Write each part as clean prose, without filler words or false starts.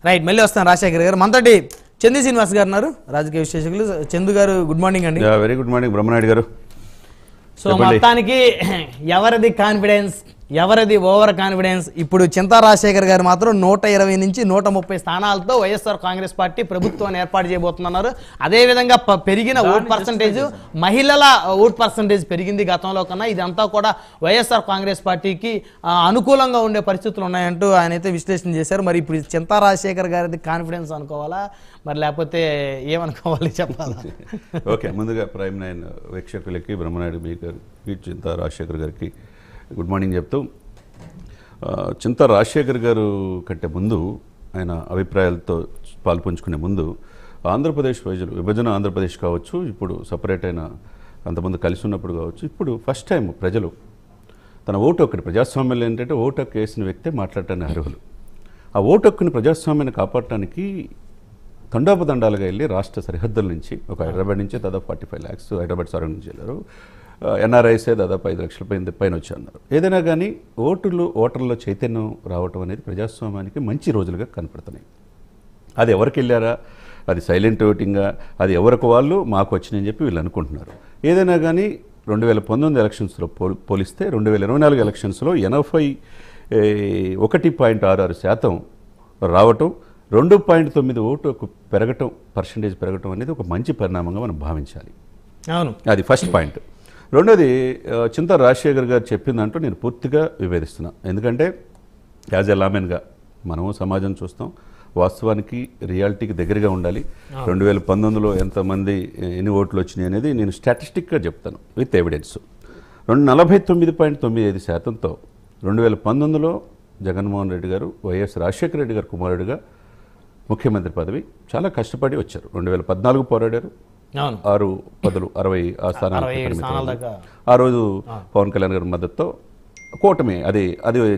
Right మళ్ళీ వస్తాను రాజశేఖర్ గారు మనతోటి చందు శ్రీనివాస్ గారు ఉన్నారు రాజకీయ విశ్లేషకులు. చందు గారు గుడ్ మార్నింగ్ అండి. వెరీ గుడ్ మార్నింగ్ బ్రహ్మనాయుడు గారు. సో మొత్తానికి ఎవరిది కాన్ఫిడెన్స్ ఎవరిది ఓవర్ కాన్ఫిడెన్స్? ఇప్పుడు చింతా రాజశేఖర్ గారు మాత్రం 120 నుంచి 130 స్థానాలతో వైఎస్ఆర్ కాంగ్రెస్ పార్టీ ప్రభుత్వాన్ని ఏర్పాటు చేయబోతున్నారు. అదేవిధంగా పెరిగిన ఓట్ పర్సంటేజ్, మహిళల ఓట్ పర్సంటేజ్ పెరిగింది గతంలో కన్నా. ఇదంతా కూడా వైఎస్ఆర్ కాంగ్రెస్ పార్టీకి అనుకూలంగా ఉండే పరిస్థితులు ఉన్నాయంటూ ఆయన అయితే విశ్లేషణ చేశారు. మరి ఇప్పుడు చింతా రాజశేఖర్ గారిది కాన్ఫిడెన్స్ అనుకోవాలా మరి లేకపోతే ఏమనుకోవాలి చెప్పాలా? ఓకే, ముందుగా ప్రైమ్ 9 వీక్షకులకి బ్రహ్మనాయుడు మీ గారికి చింతా రాజశేఖర్ గారికి గుడ్ మార్నింగ్ చెప్తూ, చింతా రాజశేఖర్ గారు కంటే ముందు ఆయన అభిప్రాయాలతో పాల్పంచుకునే ముందు ఆంధ్రప్రదేశ్ ప్రజలు విభజన ఆంధ్రప్రదేశ్ కావచ్చు, ఇప్పుడు సపరేట్ అయిన అంతమంది కలిసి ఉన్నప్పుడు కావచ్చు, ఇప్పుడు ఫస్ట్ టైం ప్రజలు తన ఓటు హక్కుని, ప్రజాస్వామ్యంలో ఏంటంటే ఓటు హక్కు వేసిన వ్యక్తే మాట్లాడటానికి అర్హులు. ఆ ఓటు హక్కుని ప్రజాస్వామ్యాన్ని కాపాడటానికి తండోపతండాలుగా వెళ్ళి రాష్ట్ర సరిహద్దుల నుంచి ఒక హైదరాబాద్ నుంచి దాదాపు 45 lakhs హైదరాబాద్ సరౌండ్ నుంచి వెళ్ళారు. ఎన్ఆర్ఐసే దాదాపు 5 లక్షల పైన వచ్చి అన్నారు. ఏదైనా కానీ ఓటర్లో చైతన్యం రావటం అనేది ప్రజాస్వామ్యానికి మంచి రోజులుగా కనపడుతున్నాయి. అది ఎవరికి వెళ్ళారా, అది సైలెంట్ ఓటింగా, అది ఎవరికి వాళ్ళు మాకు వచ్చినాయని చెప్పి వీళ్ళు అనుకుంటున్నారు. ఏదైనా కానీ 2019 ఎలక్షన్స్లో పోలిస్తే 2024 ఎలక్షన్స్లో 81.66% రావటం, 2.9 ఓటు పెరగటం, పర్సంటేజ్ పెరగటం అనేది ఒక మంచి పరిణామంగా మనం భావించాలి. అవును, అది ఫస్ట్ పాయింట్. రెండోది, చింతా రాజశేఖర్ గారు చెప్పిందంటూ నేను పూర్తిగా విభేదిస్తున్నా. ఎందుకంటే యాజ్ ఎ లామెన్గా మనము సమాజం చూస్తాం, వాస్తవానికి రియాలిటీకి దగ్గరగా ఉండాలి. 2019లో ఎంతమంది ఎన్ని ఓట్లు వచ్చినాయి అనేది నేను స్టాటిస్టిక్గా చెప్తాను విత్ ఎవిడెన్స్. 49.95%తో 2019లో జగన్మోహన్ రెడ్డి గారు వైఎస్ రాజశేఖర రెడ్డి గారు కుమారుడిగా ముఖ్యమంత్రి పదవి చాలా కష్టపడి వచ్చారు. 2014 పోరాడారు, 6 పదవులు 60 ఆ స్థానాలకు. ఆ రోజు పవన్ కళ్యాణ్ గారి మద్దతుతో కూటమి అది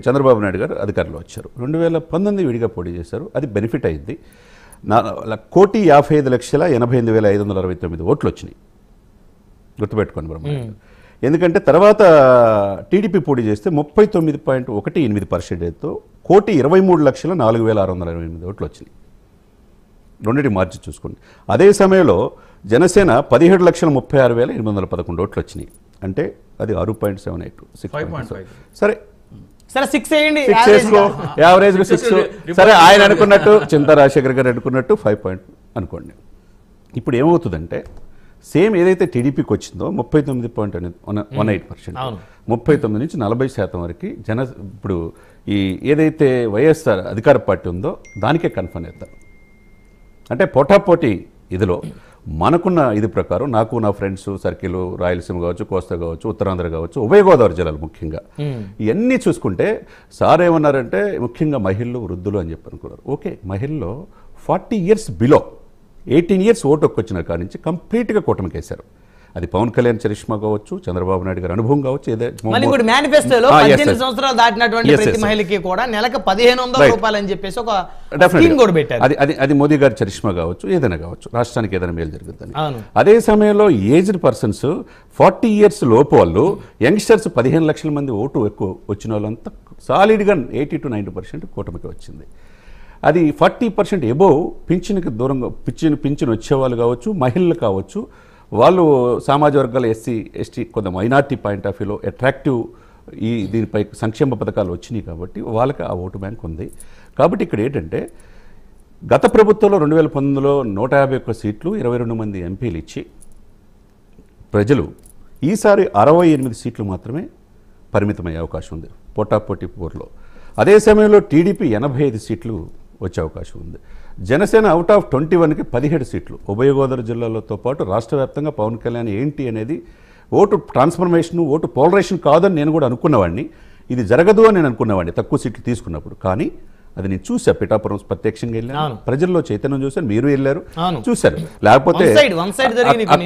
చంద్రబాబు నాయుడు గారు అధికారంలో వచ్చారు. 2019 విడిగా పోటీ చేశారు, అది బెనిఫిట్ అయింది. 1,55,88,569 ఓట్లు వచ్చినాయి, గుర్తుపెట్టుకోండి బ్రహ్మనాయుడు. ఎందుకంటే తర్వాత టీడీపీ పోటీ చేస్తే 39.18%తో 1,23,04,628 ఓట్లు వచ్చినాయి. రెండింటి మార్చి చూసుకోండి. అదే సమయంలో జనసేన 17,36,811 ఓట్లు వచ్చినాయి. అంటే అది 6.78 సరే 6 వేయండి, యావరేజ్ 6. సరే, ఆయన అనుకున్నట్టు చింతా రాజశేఖర్ గారు అనుకున్నట్టు 5 పాయింట్ అనుకోండి. ఇప్పుడు ఏమవుతుందంటే సేమ్ ఏదైతే టీడీపీకి వచ్చిందో 39.18%, 39 నుంచి 40% వరకు ఇప్పుడు ఈ ఏదైతే వైఎస్ఆర్ అధికార పార్టీ ఉందో దానికే కన్ఫర్మ్ అవుతారు. అంటే పోటాపోటీ ఇదిలో మనకున్న ఇది ప్రకారం నాకు నా ఫ్రెండ్స్ సర్కిల్ రాయలసీమ కావచ్చు, కోస్తా కావచ్చు, ఉత్తరాంధ్ర కావచ్చు, ఉభయ గోదావరి జిల్లాలు ముఖ్యంగా ఇవన్నీ చూసుకుంటే సార్ ఏమన్నారంటే ముఖ్యంగా మహిళలు, వృద్ధులు అని చెప్పి అనుకున్నారు. ఓకే, మహిళల్లో 40 years బిలో 18 years ఓటు వచ్చిన కాడి నుంచి కంప్లీట్గా కూటమికేశారు. అది పవన్ కళ్యాణ్ చరిష్మా కావచ్చు, చంద్రబాబు నాయుడు గారి అనుభవం కావచ్చు. మేనిఫెస్టోలో 18 సంవత్సరాలు దాటినటువంటి ప్రతి మహిళకి కూడా నెలకు 1,500 రూపాయలు అని చెప్పేసి ఒక స్కీమ్ కూడా పెట్టారు. అది మోదీ గారి చరిష్మా కావచ్చు, ఏదైనా కావచ్చు, రాష్ట్రానికి ఏదైనా మేలు జరుగుతుంది. అదే సమయంలో ఏజ్డ్ పర్సన్స్ 40 years లోపు వాళ్ళు, యంగ్స్టర్స్ 15 లక్షల మంది ఓటు ఎక్కువ వచ్చిన వాళ్ళంతా సాలిడ్గా 80 to 90% కూటమికి వచ్చింది. అది 40% ఎబోవ్ పింఛన్కి దూరంగా పింఛన్ వచ్చేవాళ్ళు కావచ్చు, మహిళలు కావచ్చు, వాళ్ళు సామాజిక వర్గాల ఎస్సీ ఎస్టీ కొంత మైనార్టీ పాయింట్ ఆఫ్ వ్యూలో అట్రాక్టివ్ దీనిపై సంక్షేమ పథకాలు వచ్చినాయి కాబట్టి వాళ్ళకి ఆ ఓటు బ్యాంక్ ఉంది. కాబట్టి ఇక్కడ ఏంటంటే గత ప్రభుత్వంలో 2019లో 151 సీట్లు 22 మంది ఎంపీలు ఇచ్చి ప్రజలు ఈసారి 68 సీట్లు మాత్రమే పరిమితమయ్యే అవకాశం ఉంది పోటాపోటీ పోర్లో. అదే సమయంలో టీడీపీ 85 సీట్లు వచ్చే అవకాశం ఉంది. జనసేన అవుట్ ఆఫ్ 21కి 17 సీట్లు. ఉభయ గోదావరి జిల్లాలతో పాటు రాష్ట్ర వ్యాప్తంగా పవన్ కళ్యాణ్ ఏంటి అనేది ఓటు ట్రాన్స్ఫర్మేషన్, ఓటు పోలరైజేషన్ కాదని నేను కూడా అనుకున్నవాడిని. ఇది జరగదు అని నేను అనుకున్నవాడిని తక్కువ సీట్లు తీసుకున్నప్పుడు. కానీ అది నేను చూసా, పిఠాపురం ప్రత్యక్షంగా వెళ్ళాను, ప్రజల్లో చైతన్యం చూశాను, మీరు వెళ్ళారు చూశారు. లేకపోతే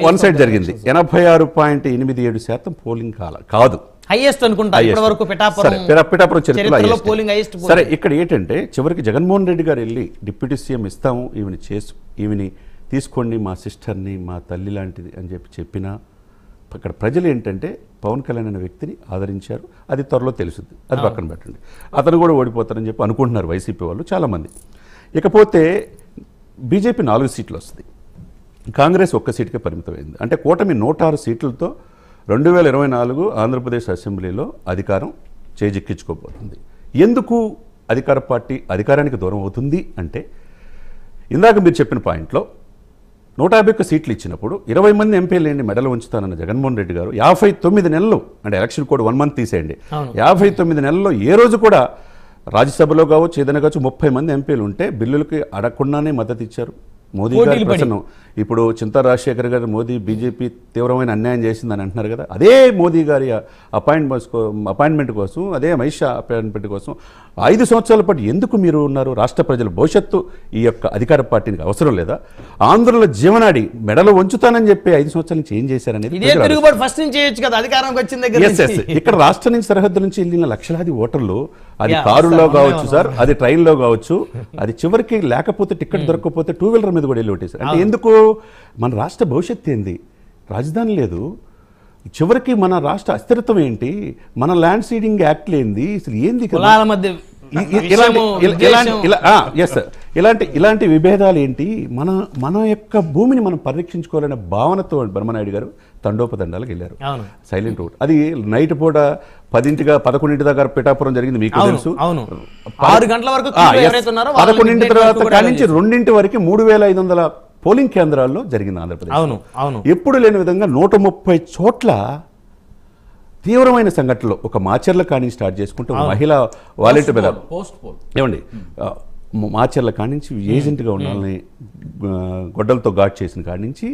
వన్ సైడ్ జరిగింది. 86.87% పోలింగ్ కాదు, హైయెస్ట్ అనుకుంటా ఇప్పటివరకు పిఠాపురం చరిత్రలో. సరే, ఇక్కడ ఏంటంటే చివరికి జగన్మోహన్ రెడ్డి గారు వెళ్ళి డిప్యూటీ సీఎం ఇస్తాము, ఈవిని తీసుకోండి, మా సిస్టర్ని, మా తల్లి లాంటిది అని చెప్పినా ఇక్కడ ప్రజలు ఏంటంటే పవన్ కళ్యాణ్ అనే వ్యక్తిని ఆదరించారు. అది త్వరలో తెలుస్తుంది, అది పక్కన పెట్టండి. అతను కూడా ఓడిపోతారని చెప్పి అనుకుంటున్నారు వైసీపీ వాళ్ళు చాలామంది. ఇకపోతే బీజేపీ 4 సీట్లు వస్తుంది, కాంగ్రెస్ 1 సీటుకే పరిమితమైంది. అంటే కూటమి 106 సీట్లతో 2024 ఆంధ్రప్రదేశ్ అసెంబ్లీలో అధికారం చేజిక్కించుకోబోతుంది. ఎందుకు అధికార పార్టీ అధికారానికి దూరం అవుతుంది అంటే, ఇందాక మీరు చెప్పిన పాయింట్లో 151 సీట్లు ఇచ్చినప్పుడు 20 మంది ఎంపీలని మెడలు ఉంచుతానన్న జగన్మోహన్ రెడ్డి గారు 59 నెలలు, అంటే ఎలక్షన్ కోడ్ 1 మంత్ తీసేయండి, 59 నెలల్లో ఏ రోజు కూడా రాజ్యసభలో కావచ్చు ఏదైనా కావచ్చు 30 మంది ఎంపీలు ఉంటే బిల్లులకి అడగకుండానే మద్దతు ఇచ్చారు. మోదీ గారి ప్రశ్న ఇప్పుడు చింతా రాజశేఖర్ గారు మోదీ బీజేపీ తీవ్రమైన అన్యాయం చేసిందని అంటున్నారు కదా, అదే మోదీ గారి అపాయింట్మెంట్ కోసం, అదే అమిత్ షా అపాయింట్మెంట్ కోసం 5 సంవత్సరాల పాటు ఎందుకు మీరు ఉన్నారు? రాష్ట్ర ప్రజల భవిష్యత్తు ఈ యొక్క అధికార పార్టీకి అవసరం లేదా? ఆంధ్రుల జీవనాడి మెడలో ఉంచుతానని చెప్పి 5 సంవత్సరాల నుంచి ఏం చేశారనేది ఇక్కడ రాష్ట్రం నుంచి సరిహద్దు నుంచి వెళ్ళిన లక్షలాది ఓటర్లు, అది కారులో కావచ్చు సార్, అది ట్రైన్లో కావచ్చు, అది చివరికి లేకపోతే టికెట్ దొరకకపోతే 2 వీలర్ మీద కూడా వెళ్ళి ఓటేశారు. అంటే ఎందుకు? మన రాష్ట్ర భవిష్యత్తు ఏంది? రాజధాని లేదు, చివరికి మన రాష్ట్ర అస్థిరత్వం ఏంటి? మన ల్యాండ్ సీడింగ్ యాక్ట్లు ఏంది? అసలు ఏంది? ఇలాంటి విభేదాలు ఏంటి? మన యొక్క భూమిని మనం పరిరక్షించుకోవాలనే భావనతో బ్రహ్మనాయుడు గారు తండోపతండాలకు వెళ్ళారు. Silent route. అది నైట్ పూట 11 దాకా పిఠాపురం జరిగింది, మీకు తెలుసు. 6 గంటల వరకు 11 తర్వాత కాడి నుంచి 2 వరకు 3500 పోలింగ్ కేంద్రాల్లో జరిగింది ఆంధ్రప్రదేశ్. ఎప్పుడు లేని విధంగా 130 చోట్ల తీవ్రమైన సంఘటనలు, ఒక మాచర్ల కాడి నుంచి స్టార్ట్ చేసుకుంటూ మహిళా వాలంటీర్ మీద ఏమండి మాచర్ల కాడి నుంచి ఏజెంట్గా ఉండాలని గొడ్డలతో ఘాట్ చేసిన కాడి నుంచి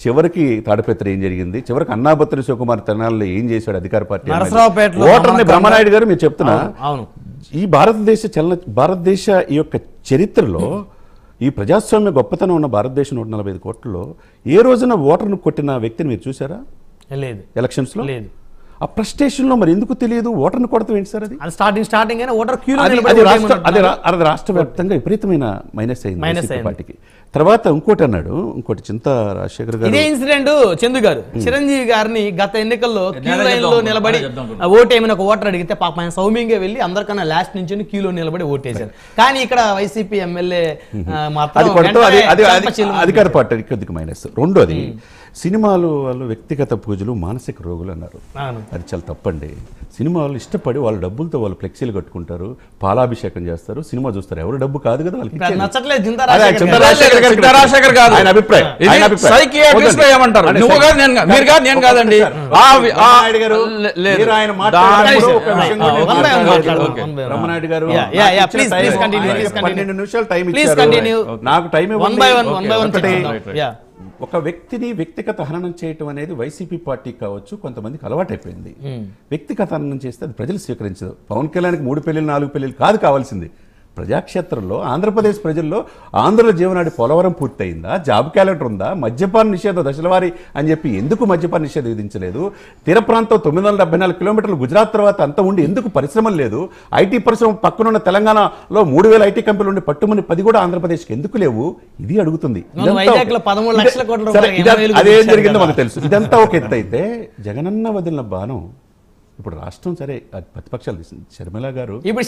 చివరికి తాడిపత్రి ఏం జరిగింది, చివరికి అన్నాబత్రి శివకుమార్ తెనాలిలో ఏం చేశాడు అధికార పార్టీ ఓటర్ని బ్రహ్మనాయుడు గారు మీరు చెప్తున్నా. ఈ భారతదేశ ఈ యొక్క చరిత్రలో, ఈ ప్రజాస్వామ్య గొప్పతనం ఉన్న భారతదేశం 145 కోట్లలో ఏ రోజున ఓటర్ను కొట్టిన వ్యక్తిని మీరు చూసారా? లేదు. ఎలక్షన్స్ లో లేదు. ఆ ఫ్రస్ట్రేషన్ లో మరి ఎందుకు తెలియదు ఓటర్ని కొడతాం ఏంటి సార్? అది స్టార్టింగ్ ఓటర్ క్యూలో అది రాష్ట్ర వ్యాప్తంగా విపరీతమైన మైనస్ అయింది పార్టీకి. తర్వాత ఇంకోటి చింతా రాజశేఖర్ గారు, ఇదే ఇన్సిడెంట్ చందు గారు చిరంజీవి గారిని గత ఎన్నికల్లో క్యూ లైన్ లో నిలబడి ఓటేమని ఒక ఓటర్ అడిగితే పాప ఆయన సౌమ్యంగా వెళ్ళి అందరికన్నా లాస్ట్ నుంచి క్యూలో నిలబడి ఓటేశారు. కానీ ఇక్కడ వైసీపీ ఎమ్మెల్యే అధికార పార్టీకి కొద్దిగా మైనస్. రెండోది, సినిమాలు వాళ్ళు వ్యక్తిగత పూజలు మానసిక రోగులు అన్నారు. అది చాలా తప్పండి. సినిమా వాళ్ళు ఇష్టపడి వాళ్ళ డబ్బులతో వాళ్ళు ఫ్లెక్సీలు కట్టుకుంటారు, పాలాభిషేకం చేస్తారు, సినిమా చూస్తారు. ఎవరు డబ్బు కాదు కదా వాళ్ళకి. బ్రహ్మనాయుడు గారు 12 నిమిషాలు టైం ఇచ్చారు. నాకు టైం ఒక వ్యక్తిని వ్యక్తిగత హననం చేయటం అనేది వైసీపీ పార్టీ కావచ్చు కొంతమందికి అలవాటైపోయింది. వ్యక్తిగత హననం చేస్తే అది ప్రజలు స్వీకరించదు. పవన్ కళ్యాణ్కి 3 పెళ్లిళ్ళు 4 పెళ్లిళ్ళు కాదు కావాల్సింది. ప్రజాక్షేత్రంలో ఆంధ్రప్రదేశ్ ప్రజల్లో ఆంధ్రుల జీవనాడి పోలవరం పూర్తయిందా? జాబ్ క్యాలెండర్ ఉందా? మద్యపాన నిషేధం దశలవారీ అని చెప్పి ఎందుకు మద్యపాన నిషేధం విధించలేదు? తీర ప్రాంతం 974 కిలోమీటర్లు గుజరాత్ తర్వాత అంత ఉండి ఎందుకు పరిశ్రమలు లేదు? ఐటీ పరిశ్రమ పక్కనున్న తెలంగాణలో 3000 ఐటీ కంపెనీలు ఉండి పట్టుమని 10 కూడా ఆంధ్రప్రదేశ్కి ఎందుకు లేవు? ఇది అడుగుతుంది. అదేం జరిగిందో మనకు తెలుసు. ఇదంతా ఒక ఎత్తు అయితే, జగనన్న వదిలిన బాణం ఇప్పుడు రాష్ట్రం సరే ప్రతిపక్షాలు, షర్మిల గారు ఇప్పుడు